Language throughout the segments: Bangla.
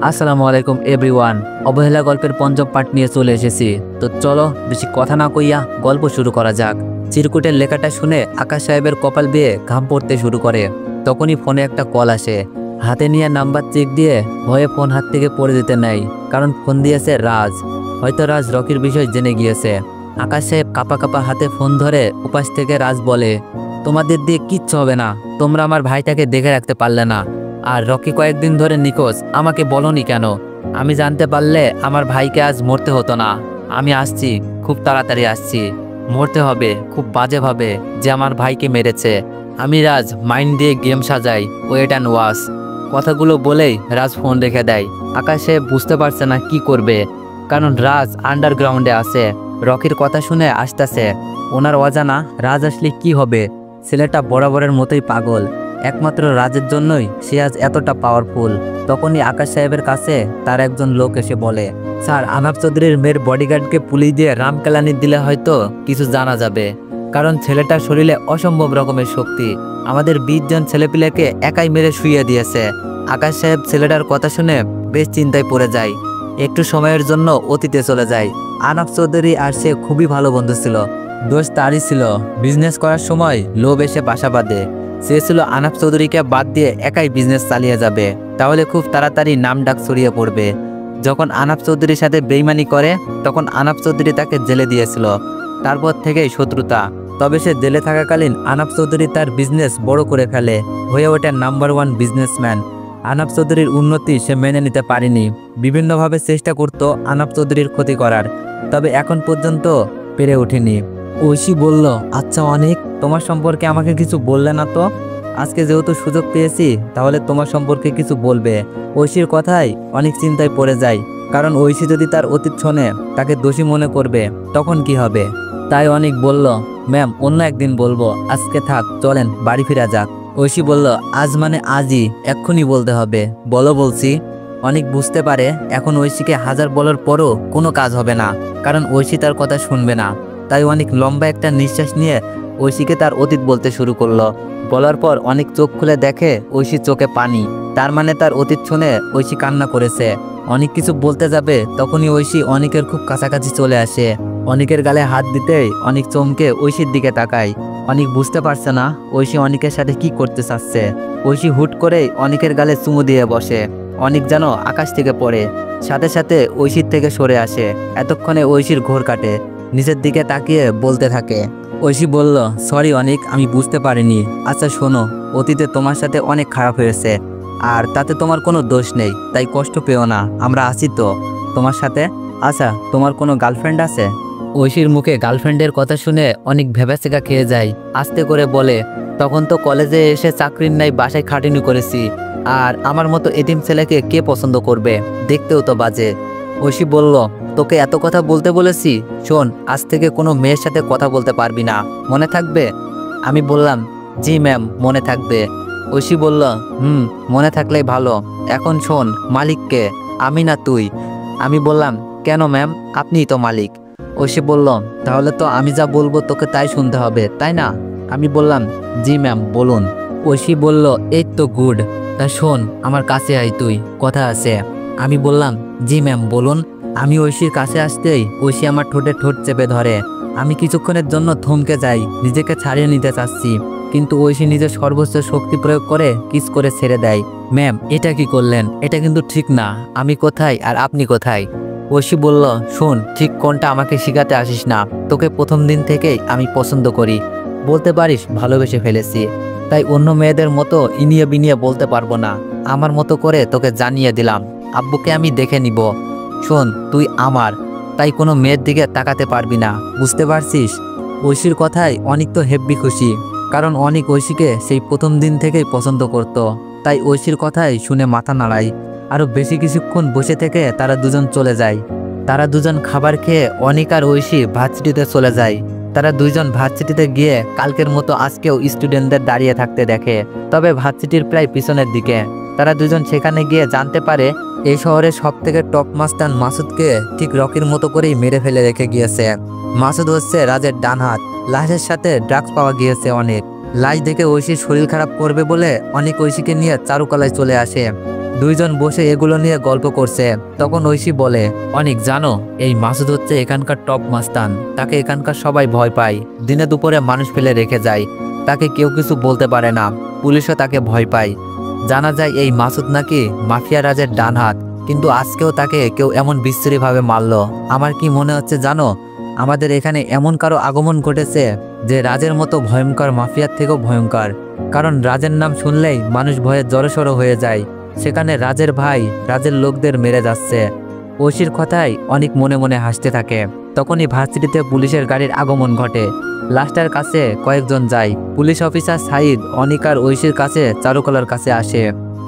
আসসালামু আলাইকুম এভরিওয়ান। অবহেলা গল্পের পঞ্চম পার্ট নিয়ে চলে এসেছি। তো চলো বেশি কথা না কইয়া গল্প শুরু করা যাক। চিরকুটের লেখাটা শুনে আকাশ সাহেবের কপাল বেয়ে ঘাম পড়তে শুরু করে। তখনই ফোনে একটা কল আসে। হাতে নিয়ে নাম্বার চেক দিয়ে ভয়ে ফোন হাত থেকে পড়ে দিতে নাই, কারণ ফোন দিয়েছে রাজ। হয়তো রাজ রকির বিষয় জেনে গিয়েছে। আকাশ সাহেব কাপা কাপা হাতে ফোন ধরে উপাস থেকে রাজ বলে, তোমাদের দিয়ে কিচ্ছু হবে না, তোমরা আমার ভাইটাকে দেখে রাখতে পারলে না। আর রকি কয়েকদিন ধরে নিখোঁজ, আমাকে বলনি কেন? আমি জানতে পারলে আমার ভাইকে আজ মরতে হতো না। আমি আসছি, খুব তাড়াতাড়ি আসছি। মরতে হবে খুব বাজেভাবে, যে আমার ভাইকে মেরেছে। আমি রাজ মাইন্ড দিয়ে গেম সাজাই, ওয়েট অ্যান্ড ওয়াচ। কথাগুলো বলেই রাজ ফোন রেখে দেয়। আকাশে বুঝতে পারছে না কি করবে, কারণ রাজ আন্ডারগ্রাউন্ডে আছে। রকির কথা শুনে আসতেছে। ওনার অজানা রাজ আসলে কি হবে? ছেলেটা বরাবরের মতোই পাগল। একমাত্র রাজের জন্যই সে আজ এতটা পাওয়ারফুল। তখনই আকাশ সাহেবের কাছে তার একজন লোক এসে বলে, স্যার, আনাব চৌধুরীর মেয়ের বডিগার্ডকে পুলিশ দিয়ে রামকেলানি দিলে হয়তো কিছু জানা যাবে, কারণ ছেলেটার শরীরে অসম্ভব রকমের শক্তি। আমাদের 20 জন ছেলেপিলেকে একাই মেরে শুইয়ে দিয়েছে। আকাশ সাহেব ছেলেটার কথা শুনে বেশ চিন্তায় পড়ে যায়। একটু সময়ের জন্য অতীতে চলে যায়। আনাব চৌধুরী আর সে খুবই ভালো বন্ধু ছিল। দোষ তারই ছিল, বিজনেস করার সময় লোভ এসে বাসা বাঁধে। সে ছিল আনাব চৌধুরীকে বাদ দিয়ে একাই বিজনেস চালিয়ে যাবে, তাহলে খুব তাড়াতাড়ি নাম ডাক ছড়িয়ে পড়বে। যখন আনাব চৌধুরীর সাথে বেইমানি করে, তখন আনাব চৌধুরী তাকে জেলে দিয়েছিল। তারপর থেকেই শত্রুতা। তবে সে জেলে থাকাকালীন আনাব চৌধুরী তার বিজনেস বড় করে ফেলে, হয়ে ওঠে নাম্বার 1 বিজনেসম্যান। আনাব চৌধুরীর উন্নতি সে মেনে নিতে পারেনি। বিভিন্নভাবে চেষ্টা করত আনাব চৌধুরীর ক্ষতি করার, তবে এখন পর্যন্ত পেরে ওঠেনি। ঐশী বলল, আচ্ছা অনেক, তোমার সম্পর্কে আমাকে কিছু বললে না তো? আজকে যেহেতু সুযোগ পেয়েছি, তাহলে তোমার সম্পর্কে কিছু বলবে। ঐশীর কথায় অনেক চিন্তায় পড়ে যায়, কারণ ঐশী যদি তার অতীত শোনে তাকে দোষী মনে করবে, তখন কি হবে? তাই অনেক বলল, ম্যাম অন্য একদিন বলবো, আজকে থাক, চলেন বাড়ি ফিরা যাক। ঐশী বলল, আজ মানে আজই, এক্ষুনি বলতে হবে। বলো বলছি। অনেক বুঝতে পারে এখন ঐশীকে হাজার বলার পরও কোনো কাজ হবে না, কারণ ঐশী তার কথা শুনবে না। তাই অনেক লম্বা একটা নিঃশ্বাস নিয়ে ঐশীকে তার অতীত বলতে শুরু করলো। বলার পর অনেক চোখ খুলে দেখে ঐশীর চোখে পানি। তার মানে তার অতীত শুনে ঐশী কান্না করেছে। অনেক কিছু বলতে যাবে, তখনই ঐশী অনেকের খুব কাছাকাছি চলে আসে। অনেকের গালে হাত দিতেই অনেক চমকে ঐশীর দিকে তাকায়। অনেক বুঝতে পারছে না ঐশী অনেকের সাথে কি করতে চাচ্ছে। ঐশী হুট করেই অনেকের গালে চুমু দিয়ে বসে। অনেক যেন আকাশ থেকে পড়ে, সাথে সাথে ঐশীর থেকে সরে আসে। এতক্ষণে ঐশীর ঘোর কাটে। নিচের দিকে তাকিয়ে বলতে থাকে। ঐশী বলল, সরি অনেক, আমি বুঝতে পারিনি। আচ্ছা শোনো, অতীতে তোমার সাথে অনেক খারাপ হয়েছে, আর তাতে তোমার কোনো দোষ নেই, তাই কষ্ট পেও না। আমরা আছি তো তোমার সাথে। আচ্ছা, তোমার কোনো গার্লফ্রেন্ড আছে? ঐশীর মুখে গার্লফ্রেন্ডের কথা শুনে অনেক ভেবাচেকা খেয়ে যায়। আস্তে করে বলে, তখন তো কলেজে এসে চাকরির নাই বাসায় খাটিনি করেছি, আর আমার মতো এতিম ছেলেকে কে পছন্দ করবে? দেখতেও তো বাজে। ঐশী বলল, তোকে এত কথা বলতে বলেছি, শোন, আজ থেকে কোনো মেয়ের সাথে কথা বলতে পারবি না, মনে থাকবে? আমি বললাম, জি ম্যাম, মনে থাকবে। ঐশী বলল, মনে থাকলেই ভালো। এখন শোন, মালিককে, আমি না তুই? আমি বললাম, কেন ম্যাম, আপনিই তো মালিক। ঐশী বলল, তাহলে তো আমি যা বলবো তোকে তাই শুনতে হবে, তাই না? আমি বললাম, জি ম্যাম, বলুন। ঐশী বলল, এই তো গুড। তা শোন, আমার কাছে আয় তুই, কথা আছে। আমি বললাম, জি ম্যাম, বলুন। আমি ঐশীর কাছে আসতেই ঐশী আমার ঠোঁটে ঠোঁট চেপে ধরে। আমি কিছুক্ষণের জন্য থমকে যাই, নিজেকে ছাড়িয়ে নিতে চাচ্ছি, কিন্তু ঐশী নিজের সর্বোচ্চ শক্তি প্রয়োগ করে কিস করে ছেড়ে দেয়। ম্যাম, এটা কি করলেন? এটা কিন্তু ঠিক না। আমি কোথায় আর আপনি কোথায়? ঐশী বলল, শোন, ঠিক কোনটা আমাকে শিখাতে আসিস না। তোকে প্রথম দিন থেকেই আমি পছন্দ করি, বলতে পারিস ভালোবেসে ফেলেছি। তাই অন্য মেয়েদের মতো ইনিয়ে বিনিয়ে বলতে পারবো না। আমার মতো করে তোকে জানিয়ে দিলাম। আব্বুকে আমি দেখে নিব। শোন, তুই আমার, তাই কোনো মেয়ের দিকে তাকাতে পারবি না, বুঝতে পারছিস? ঐশীর কথায় অনেক তো হেব্বি খুশি, কারণ অনেক ঐশীকে সেই প্রথম দিন থেকেই পছন্দ করত। তাই ঐশীর কথায় শুনে মাথা নাড়ায়। আরও বেশি কিছুক্ষণ বসে থেকে তারা দুজন চলে যায়। তারা দুজন খাবার খেয়ে অনেক আর ঐশী ভার্সিটিতে চলে যায়। তারা দুইজন ভার্সিটিতে গিয়ে কালকের মতো আজকেও স্টুডেন্টদের দাঁড়িয়ে থাকতে দেখে, তবে ভার্সিটির প্রায় পিছনের দিকে। তারা দুজন সেখানে গিয়ে জানতে পারে এই শহরের সবথেকে টপ মাস্টার মাসুদকে ঠিক রকির মতো করেই মেরে ফেলে রেখে গিয়েছে। মাসুদ হচ্ছে রাজের ডান হাত। লাশের সাথে ড্রাগস পাওয়া গিয়েছে অনেক। লাশ দেখে ঐশীর শরীর খারাপ করবে বলে অনেক ঐশীকে নিয়ে চারুকলায় চলে আসে। দুইজন বসে এগুলো নিয়ে গল্প করছে। তখন ঐশী বলে, অনেক জানো, এই মাসুদ হচ্ছে এখানকার টপ মাস্তান। তাকে এখানকার সবাই ভয় পায়। দিনে দুপুরে মানুষ ফেলে রেখে যায়। তাকে কেউ কিছু বলতে পারে না। পুলিশও তাকে ভয় পায়। জানা যায় এই মাসুদ নাকি মাফিয়া রাজের ডান হাত। কিন্তু আজকেও তাকে কেউ এমন বিশ্রীভাবে মারল। আমার কি মনে হচ্ছে জানো, আমাদের এখানে এমন কারো আগমন ঘটেছে যে রাজের মতো ভয়ঙ্কর মাফিয়ার থেকেও ভয়ঙ্কর। কারণ রাজের নাম শুনলেই মানুষ ভয়ে জড়সড় হয়ে যায়। সেখানে রাজের ভাই রাজের লোকদের মেরে যাচ্ছে। ঐশীর কথায় অনেক মনে মনে হাসতে থাকে। তখনই ভার্সিটিতে পুলিশের গাড়ির আগমন ঘটে। লাস্টার কাছে কয়েকজন যায়। পুলিশ অফিসার সাইদ অনিক আর ঐশীর কাছে চারুকলার কাছে আসে।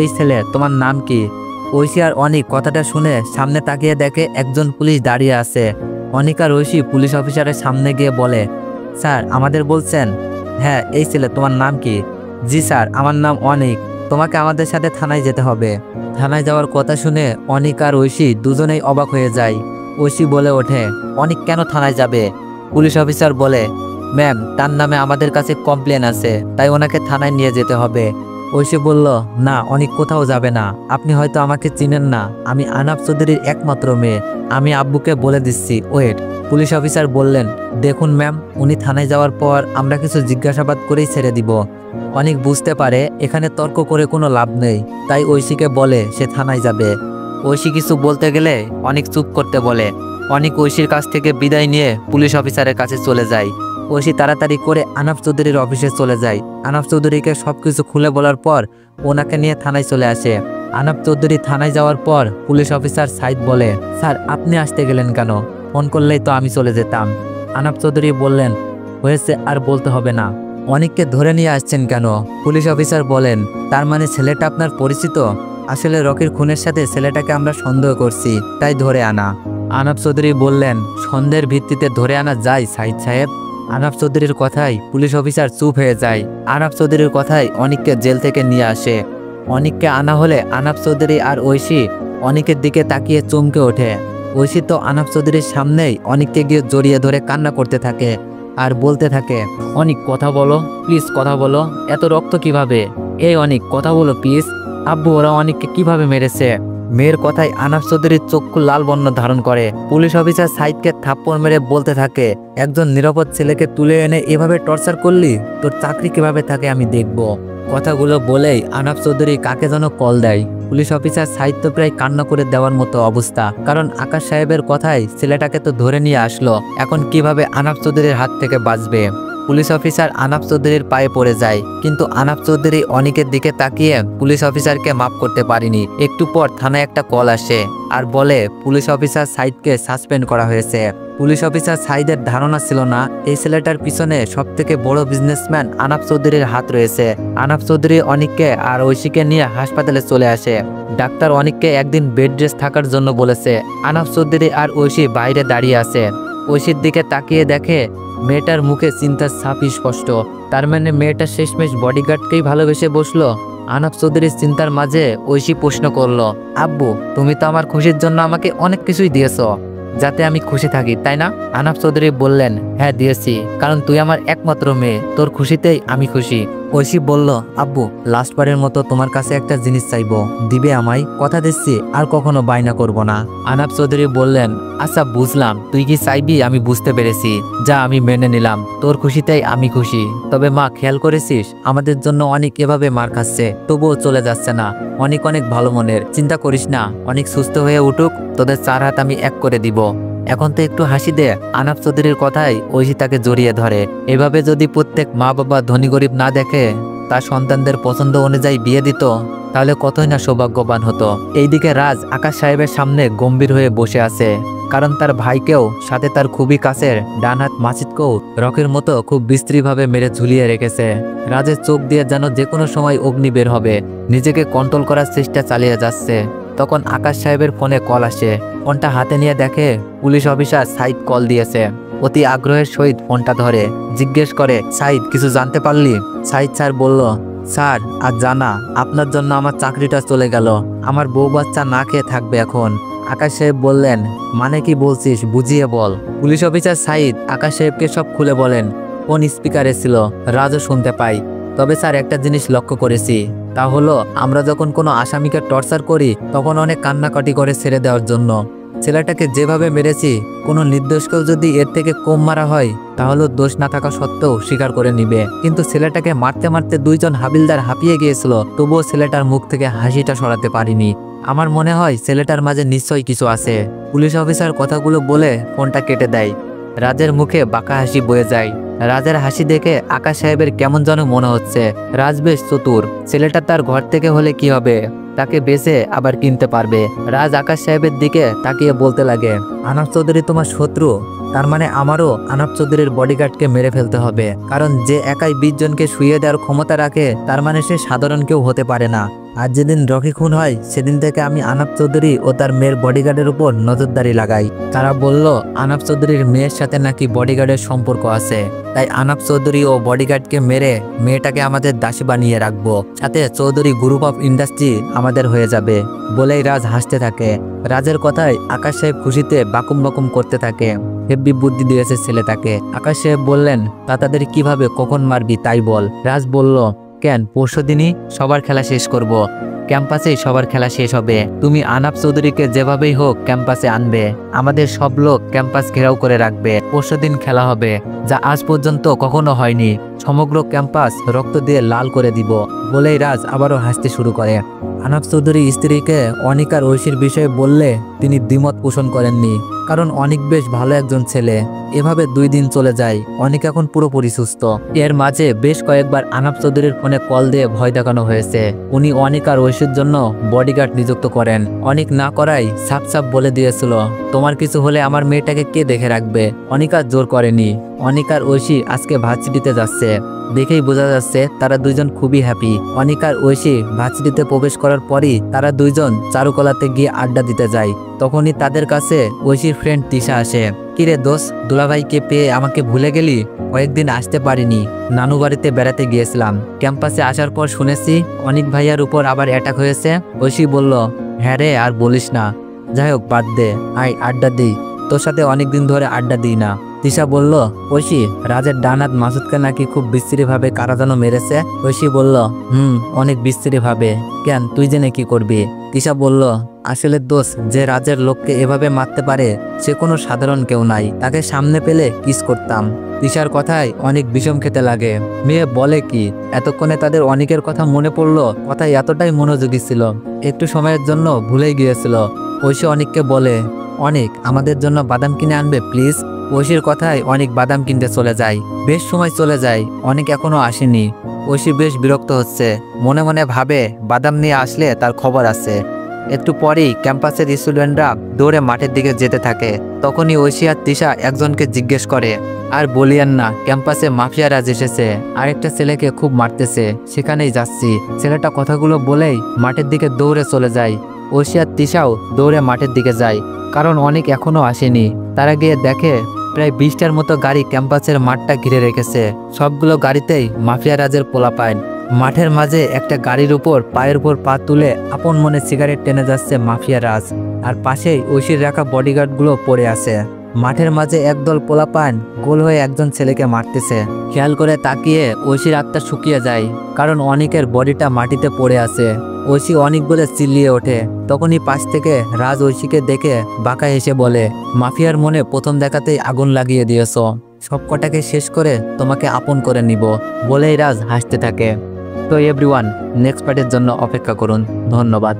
এই ছেলে, তোমার নাম কি? ঐশী আর অনিক কথাটা শুনে সামনে তাকিয়ে দেখে একজন পুলিশ দাঁড়িয়ে আছে। অনিক আর ঐশী পুলিশ অফিসারের সামনে গিয়ে বলে, স্যার আমাদের বলছেন? হ্যাঁ, এই ছেলে, তোমার নাম কি? জি স্যার, আমার নাম অনিক। তোমাকে আমাদের সাথে থানায় যেতে হবে। থানায় যাওয়ার কথা শুনে অনিক আর ঐশী দুজনেই অবাক হয়ে যায়। ঐশী বলে ওঠে, অনিক কেন থানায় যাবে? পুলিশ অফিসার বলে, ম্যাম, তার নামে আমাদের কাছে কমপ্লেন আছে, তাই ওনাকে থানায় নিয়ে যেতে হবে। ঐশী বলল, না, অনিক কোথাও যাবে না। আপনি হয়তো আমাকে চিনেন না। আমি আনাফ চৌধুরীর একমাত্র মেয়ে। আমি আব্বুকে বলে দিচ্ছি, ওয়েট। পুলিশ অফিসার বললেন, দেখুন ম্যাম, উনি থানায় যাওয়ার পর আমরা কিছু জিজ্ঞাসাবাদ করেই ছেড়ে দিব। অনেক বুঝতে পারে এখানে তর্ক করে কোনো লাভ নেই, তাই ঐশীকে বলে সে থানায় যাবে। ঐশী কিছু বলতে গেলে অনেক চুপ করতে বলে। অনেক ঐশীর কাছ থেকে বিদায় নিয়ে পুলিশ অফিসারের কাছে চলে যায়। ঐশী তাড়াতাড়ি করে আনাফ চৌধুরীর অফিসে চলে যায়। আনাফ চৌধুরীকে সবকিছু খুলে বলার পর ওনাকে নিয়ে থানায় চলে আসে। আনাফ চৌধুরী থানায় যাওয়ার পর পুলিশ অফিসার সাইদ বলে, স্যার আপনি আসতে গেলেন কেন? ফোন করলেই তো আমি চলে যেতাম। আনাফ চৌধুরী বললেন, হয়েছে, আর বলতে হবে না। অনেককে ধরে নিয়ে আসছেন কেন? পুলিশ অফিসার বলেন, তার মানে ছেলেটা আপনার পরিচিত? আসলে রকির খুনের সাথে ছেলেটাকে আমরা সন্দেহ করছি, তাই ধরে আনা। আনাফ চৌধুরী বললেন, সন্দেহের ভিত্তিতে ধরে আনা যায় সাইদ সাহেব? আনাফ চৌধুরীর কথায় পুলিশ অফিসার চুপ হয়ে যায়। আনাফ চৌধুরীর কথায় অনিককে জেল থেকে নিয়ে আসে। অনিককে আনা হলে আনাফ চৌধুরী আর ঐশী অনিকের দিকে তাকিয়ে চমকে ওঠে। ঐশী তো আনাফ চৌধুরীর সামনেই অনিককে গিয়ে জড়িয়ে ধরে কান্না করতে থাকে আর বলতে থাকে, অনিক কথা বলো প্লিজ, কথা বলো। এত রক্ত কিভাবে? এই অনিক কথা বলো প্লিজ। আব্বু, ওরা অনিককে কিভাবে মেরেছে? মেয়ের কথায় আনাফ চৌধুরীর চক্ষু লাল বর্ণ ধারণ করে। পুলিশ অফিসার সাইদকে থাপ্পড় মেরে বলতে থাকে, একজন নিরাপদ ছেলেকে তুলে এনে এভাবে টর্চার করলি, তোর চাকরি কিভাবে থাকে আমি দেখব। কথাগুলো বলেই আনাফ চৌধুরী কাকে যেন কল দেয়। পুলিশ অফিসার সাইদ তো প্রায় কান্না করে দেওয়ার মতো অবস্থা, কারণ আকাশ সাহেবের কথায় ছেলেটাকে তো ধরে নিয়ে আসলো, এখন কিভাবে আনাফ চৌধুরীর হাত থেকে বাঁচবে। পুলিশ অফিসার আনাফ চৌধুরীর পায়ে পড়ে যায়, কিন্তু আনাফ চৌধুরী অনিকের দিকে তাকিয়ে পুলিশ অফিসারকে মাফ করতে পারেনি। একটু পর থানায় একটা কল আসে আর বলে পুলিশ অফিসার সাইদকে সাসপেন্ড করা হয়েছে। পুলিশ অফিসার সাইদের ধারণা ছিল না এই ছেলেটার পিছনে সবথেকে বড় বিজনেসম্যান আনাফ চৌধুরীর হাত রয়েছে। আনাফ চৌধুরী অনিককে আর ঐশীকে নিয়ে হাসপাতালে চলে আসে। ডাক্তার অনিককে একদিন বেড রেস্ট থাকার জন্য বলেছে। আনাফ চৌধুরী আর ঐশী বাইরে দাঁড়িয়ে আছে। ঐশীর দিকে তাকিয়ে দেখে মেয়েটার মুখে চিন্তার ছাপ স্পষ্ট। তার মানে মেয়েটা শেষমেশ বডিগার্ডকেই ভালোবেসে বসলো। আনাফ চৌধুরীর চিন্তার মাঝে ঐশী প্রশ্ন করলো, আব্বু, তুমি তো আমার খুশির জন্য আমাকে অনেক কিছুই দিয়েছ, যাতে আমি খুশি থাকি, তাই না? আনাফ চৌধুরী বললেন, হ্যাঁ দিয়েছি, কারণ তুই আমার একমাত্র মেয়ে, তোর খুশিতেই আমি খুশি। ঐশী বলল, আব্বু, লাস্টবারের মতো তোমার কাছে একটা জিনিস চাইবো, দিবে আমায়? কথা দিচ্ছি আর কখনো বায়না করব না। আনাফ চৌধুরী বললেন, আচ্ছা বুঝলাম, তুই কি চাইবি আমি বুঝতে পেরেছি, যা আমি মেনে নিলাম, তোর খুশিতেই আমি খুশি। তবে মা, খেয়াল করেছিস আমাদের জন্য অনেক এভাবে মার খাচ্ছে, তবুও চলে যাচ্ছে না। অনেক অনেক ভালো মনের, চিন্তা করিস না, অনেক সুস্থ হয়ে উঠুক, তোদের 4 হাত আমি এক করে দিব। এখন তো একটু হাসি দে। আনাফ চৌধুরীর কথায় ঐশী তাকে জড়িয়ে ধরে। এভাবে যদি প্রত্যেক মা বাবা ধনী গরিব না দেখে তার সন্তানদের পছন্দ অনুযায়ী বিয়ে দিত, তাহলে কতই না সৌভাগ্যবান হতো। এইদিকে রাজ আকাশ সাহেবের সামনে গম্ভীর হয়ে বসে আছে, কারণ তার ভাইকেও, সাথে তার খুবই কাছের ডান হাত মাসিদকেও রকের মতো খুব বিশ্রীভাবে মেরে ঝুলিয়ে রেখেছে। রাজের চোখ দিয়ে যেন যে কোনো সময় অগ্নি বের হবে। নিজেকে কন্ট্রোল করার চেষ্টা চালিয়ে যাচ্ছে। তখন আকাশ সাহেবের ফোনে কল আসে। ফোনটা হাতে নিয়ে দেখে পুলিশ অফিসার সাইদ কল দিয়েছে। অতি আগ্রহের সহিত ফোনটা ধরে জিজ্ঞেস করে, সাইদ, কিছু জানতে পারলি? সাইদ স্যার বলল, স্যার আজ জানা, আপনার জন্য আমার চাকরিটা চলে গেল, আমার বউ বাচ্চা না খেয়ে থাকবে এখন। আকাশ সাহেব বললেন, মানে কি বলছিস, বুঝিয়ে বল। পুলিশ অফিসার সাইদ আকাশ সাহেবকে সব খুলে বলেন। ফোন স্পিকারে ছিল, রাজও শুনতে পায়। তবে স্যার একটা জিনিস লক্ষ্য করেছি, তা হলো আমরা যখন কোনো আসামিকে টর্চার করি তখন অনেক কান্নাকাটি করে ছেড়ে দেওয়ার জন্য। ছেলেটাকে যেভাবে মেরেছি কোনো নির্দোষকেও যদি এর থেকে কম মারা হয় তাহলে দোষ না থাকা সত্ত্বেও স্বীকার করে নিবে, কিন্তু ছেলেটাকে মারতে মারতে দুইজন হাবিলদার হাঁপিয়ে গিয়েছিল, তবুও ছেলেটার মুখ থেকে হাসিটা সরাতে পারিনি। আমার মনে হয় ছেলেটার মাঝে নিশ্চয়ই কিছু আছে। পুলিশ অফিসার কথাগুলো বলে ফোনটা কেটে দেয়। রাজের মুখে বাঁকা হাসি বয়ে যায়। রাজের হাসি দেখে আকাশ সাহেবের কেমন যেন মনে হচ্ছে। রাজ বেশ চতুর, ছেলেটা তার ঘর থেকে হলে কি হবে, তাকে বেচে আবার কিনতে পারবে। রাজ আকাশ সাহেবের দিকে তাকিয়ে বলতে লাগে, আনাফ চৌধুরী তোমার শত্রু? তার মানে আমারও আনাফ চৌধুরীর বডিগার্ডকে মেরে ফেলতে হবে, কারণ যে একাই 20 জনকে শুইয়ে দেওয়ার ক্ষমতা রাখে তার মানে সে সাধারণ কেউ হতে পারে না। আর যেদিন রকি খুন হয় সেদিন থেকে আমি আনাফ চৌধুরী ও তার মেয়ের বডিগার্ডের উপর নজরদারি লাগাই। তারা বলল আনাফ চৌধুরীর মেয়ের সাথে নাকি বডিগার্ডের সম্পর্ক আছে, তাই আনাফ চৌধুরী ও বডিগার্ডকে মেরে মেয়েটাকে আমাদের দাসী বানিয়ে রাখবো, সাথে চৌধুরী গ্রুপ অফ ইন্ডাস্ট্রি আমাদের হয়ে যাবে। বলেই রাজ হাসতে থাকে। রাজের কথায় আকাশ সাহেব খুশিতে বাকুম বাকুম করতে থাকে। হেব্বি বুদ্ধি দিয়েছে ছেলেটাকে। আকাশ সাহেব বললেন, তা তাদের কিভাবে কখন মারবি তাই বল। রাজ বলল, কেন পরশুদিনই সবার খেলা শেষ করব, ক্যাম্পাসেই সবার খেলা শেষ হবে। তুমি আনাফ চৌধুরীকে যেভাবেই হোক ক্যাম্পাসে আনবে, আমাদের সব লোক ক্যাম্পাস ঘেরাও করে রাখবে। পরশুদিন খেলা হবে, যা আজ পর্যন্ত কখনো হয়নি। সমগ্র ক্যাম্পাস রক্ত দিয়ে লাল করে দিব। বলেই রাজ আবারও হাসতে শুরু করে। আনাফ চৌধুরী স্ত্রীকে অনিক আর ঐশীর বিষয়ে বললে তিনি দ্বিমত পোষণ করেননি, কারণ অনিক বেশ ভালো একজন ছেলে। এভাবে 2 দিন চলে যায়। অনিক এখন পুরোপুরি সুস্থ। এর মাঝে বেশ কয়েকবার আনাফ চৌধুরীর ফোনে কল দিয়ে ভয় দেখানো হয়েছে। উনি অনিক আর ঐশীর জন্য বডিগার্ড নিযুক্ত করেন। অনিক না করাই সাপ সাপ বলে দিয়েছিল, তোমার কিছু হলে আমার মেয়েটাকে কে দেখে রাখবে। অনিক আর জোর করেনি। অনিক আর ঐশী আজকে ভার্সিটিতে যাচ্ছে, দেখেই বোঝা যাচ্ছে তারা দুইজন খুবই হ্যাপি। অনিক আর ঐশী ভার্সিটিতে প্রবেশ করার পরই তারা দুইজন চারুকলাতে গিয়ে আড্ডা দিতে যায়। তখনই তাদের কাছে ঐশীর ফ্রেন্ড তিশা আসে। কিরে দোস্ত, দুলাভাইকে পেয়ে আমাকে ভুলে গেলি? কয়েকদিন আসতে পারিনি, নানু বাড়িতে বেড়াতে গিয়েছিলাম। ক্যাম্পাসে আসার পর শুনেছি অনিক ভাইয়ার উপর আবার অ্যাটাক হয়েছে। ঐশী বলল, হ্যাঁ রে, আর বলিস না। যাই হোক বাদ দে, আয় আড্ডা দিই। তোর সাথে অনেকদিন ধরে আড্ডা দিই না। তিশা বলল, ঐশী, রাজের ডানাত মাসুদকে নাকি খুব বিশ্রীভাবে কারা যেন মেরেছে। ঐশী বলল, অনেক বিশ্রীভাবে। কেন, তুই জেনে কি করবি? তিশা বলল, আসলে দোষ, যে রাজের লোককে এভাবে মারতে পারে সে কোনো সাধারণ কেউ নাই, তাকে সামনে পেলে কিস করতাম। তিশার কথায় অনেক বিষম খেতে লাগে। মেয়ে বলে কি, এতক্ষণে তাদের অনেকের কথা মনে পড়লো। কথায় এতটাই মনোযোগী ছিল, একটু সময়ের জন্য ভুলেই গিয়েছিল। ঐশী অনেককে বলে, অনেক, আমাদের জন্য বাদাম কিনে আনবে প্লিজ। ঐশীর কথায় অনেক বাদাম কিনতে চলে যায়। বেশ সময় চলে যায়, অনেক এখনো আসেনি। ঐশী বেশ বিরক্ত হচ্ছে, মনে মনে ভাবে বাদাম নিয়ে আসলে তার খবর আছে। একটু পরেই ক্যাম্পাসের স্টুডেন্টরা দৌড়ে মাঠের দিকে যেতে থাকে। তখনই ঐশী আর তিশা একজনকে জিজ্ঞেস করে, আর বলিয়েন না, ক্যাম্পাসে মাফিয়া রাজ এসেছে, আরেকটা ছেলেকে খুব মারতেছে, সেখানেই যাচ্ছি। ছেলেটা কথাগুলো বলেই মাঠের দিকে দৌড়ে চলে যায়। ঐশী আর তিশাও দৌড়ে মাঠের দিকে যায়, কারণ অনেক এখনো আসেনি। তারা গিয়ে দেখে প্রায় 20টার মতো গাড়ি ক্যাম্পাসের মাঠটা ঘিরে রেখেছে। সবগুলো গাড়িতেই মাফিয়া রাজের পোলাপাইন। মাঠের মাঝে একটা গাড়ির উপর পায়ের উপর পা তুলে আপন মনে সিগারেট টেনে যাচ্ছে মাফিয়া রাজ, আর পাশেই ঐশীর রাখা বডিগার্ডগুলো পড়ে আছে। মাঠের মাঝে একদল পোলাপান গোল হয়ে একজন ছেলেকে মারতেছে। খেয়াল করে তাকিয়ে ঐশীর আত্মা শুকিয়ে যায়, কারণ অনিকের বডিটা মাটিতে পড়ে আছে। ঐশী অনেক বলে চিল্লিয়ে ওঠে। তখনই পাশ থেকে রাজ ঐশীকে দেখে বাঁকা হেসে বলে, মাফিয়ার মনে প্রথম দেখাতেই আগুন লাগিয়ে দিয়েছ, সব কটাকে শেষ করে তোমাকে আপন করে নিব। বলেই রাজ হাসতে থাকে। তো এভরিওয়ান, নেক্সট পার্টের জন্য অপেক্ষা করুন। ধন্যবাদ।